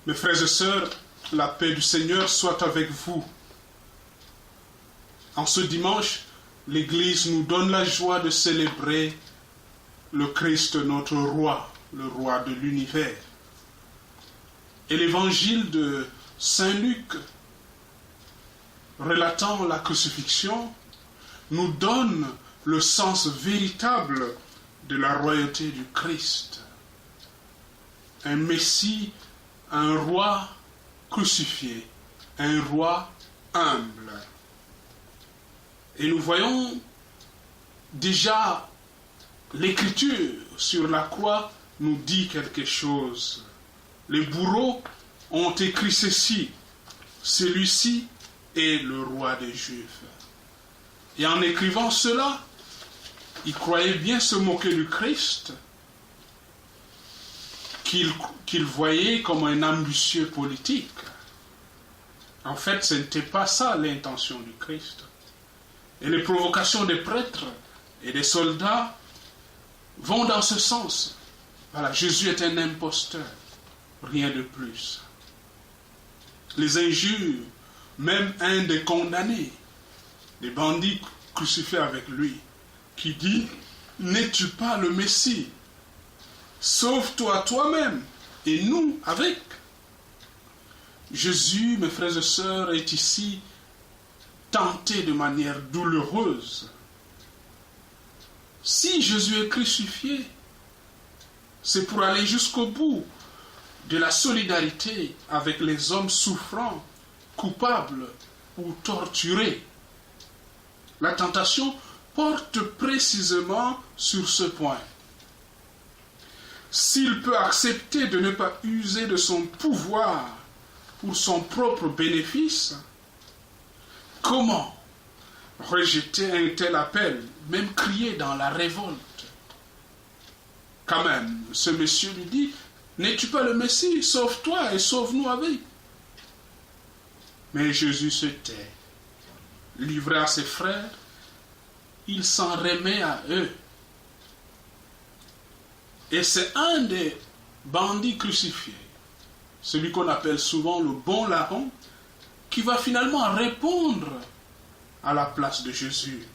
Mes frères et sœurs, la paix du Seigneur soit avec vous. En ce dimanche, l'Église nous donne la joie de célébrer le Christ, notre roi, le roi de l'univers. Et l'évangile de Saint Luc, relatant la crucifixion, nous donne le sens véritable de la royauté du Christ. Un Messie, un roi crucifié, un roi humble. Et nous voyons déjà l'Écriture sur la croix nous dit quelque chose. Les bourreaux ont écrit ceci: celui-ci est le roi des Juifs. Et en écrivant cela, ils croyaient bien se moquer du Christ, qu'ils voyaient comme un ambitieux politique. En fait, ce n'était pas ça l'intention du Christ. Et les provocations des prêtres et des soldats vont dans ce sens. Voilà, Jésus est un imposteur, rien de plus. Les injures, même un des condamnés, des bandits crucifiés avec lui, qui dit: n'es-tu pas le Messie? Sauve-toi toi-même et nous avec. Jésus, mes frères et sœurs, est ici tenté de manière douloureuse. Si Jésus est crucifié, c'est pour aller jusqu'au bout de la solidarité avec les hommes souffrants, coupables ou torturés. La tentation porte précisément sur ce point. S'il peut accepter de ne pas user de son pouvoir pour son propre bénéfice, comment rejeter un tel appel, même crier dans la révolte? Quand même, ce monsieur lui dit: n'es-tu pas le Messie? Sauve-toi et sauve-nous avec. Mais Jésus se tait. Livré à ses frères, il s'en remet à eux. Et c'est un des bandits crucifiés, celui qu'on appelle souvent le bon larron, qui va finalement répondre à la place de Jésus.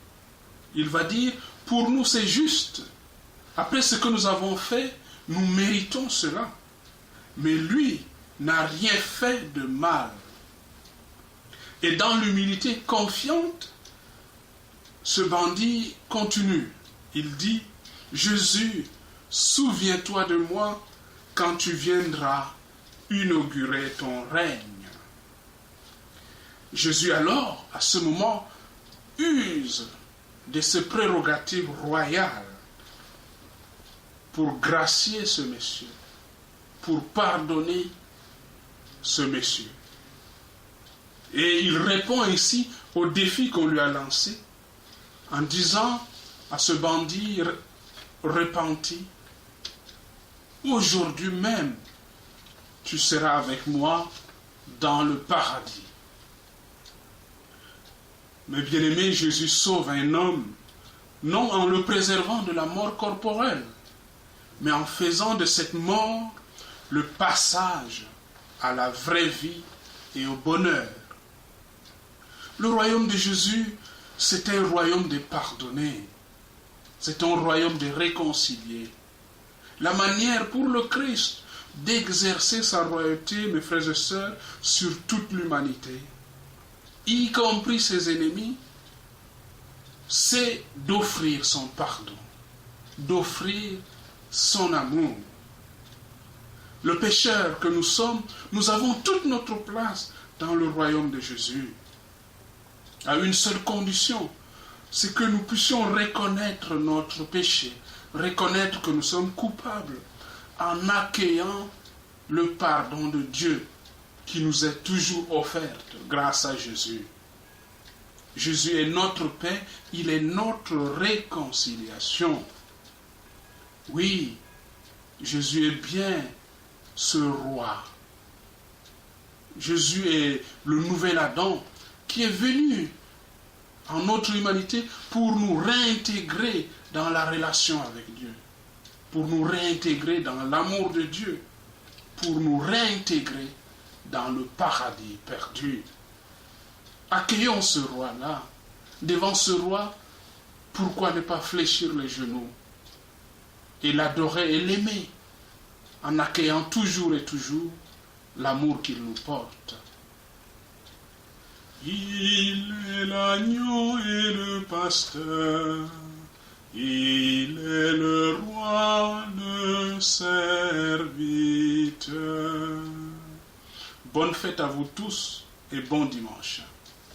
Il va dire: pour nous c'est juste. Après ce que nous avons fait, nous méritons cela. Mais lui n'a rien fait de mal. Et dans l'humilité confiante, ce bandit continue. Il dit: Jésus, souviens-toi de moi quand tu viendras inaugurer ton règne. Jésus alors, à ce moment, use de ses prérogatives royales pour gracier ce monsieur, pour pardonner ce monsieur. Et il répond ainsi au défi qu'on lui a lancé, en disant à ce bandit repenti: aujourd'hui même, tu seras avec moi dans le paradis. Mais bien aimé, Jésus sauve un homme, non en le préservant de la mort corporelle, mais en faisant de cette mort le passage à la vraie vie et au bonheur. Le royaume de Jésus, c'est un royaume de pardonnés. C'est un royaume de réconciliés. La manière pour le Christ d'exercer sa royauté, mes frères et sœurs, sur toute l'humanité, y compris ses ennemis, c'est d'offrir son pardon, d'offrir son amour. Le pécheur que nous sommes, nous avons toute notre place dans le royaume de Jésus. À une seule condition, c'est que nous puissions reconnaître notre péché, reconnaître que nous sommes coupables, en accueillant le pardon de Dieu qui nous est toujours offert grâce à Jésus. Jésus est notre paix, il est notre réconciliation. Oui, Jésus est bien ce roi. Jésus est le nouvel Adam qui est venu en notre humanité pour nous réintégrer dans la relation avec Dieu, pour nous réintégrer dans l'amour de Dieu, pour nous réintégrer dans le paradis perdu. Accueillons ce roi-là. Devant ce roi, pourquoi ne pas fléchir les genoux et l'adorer et l'aimer en accueillant toujours et toujours l'amour qu'il nous porte. Il est l'agneau et le pasteur, il est le roi, le serviteur. Bonne fête à vous tous et bon dimanche.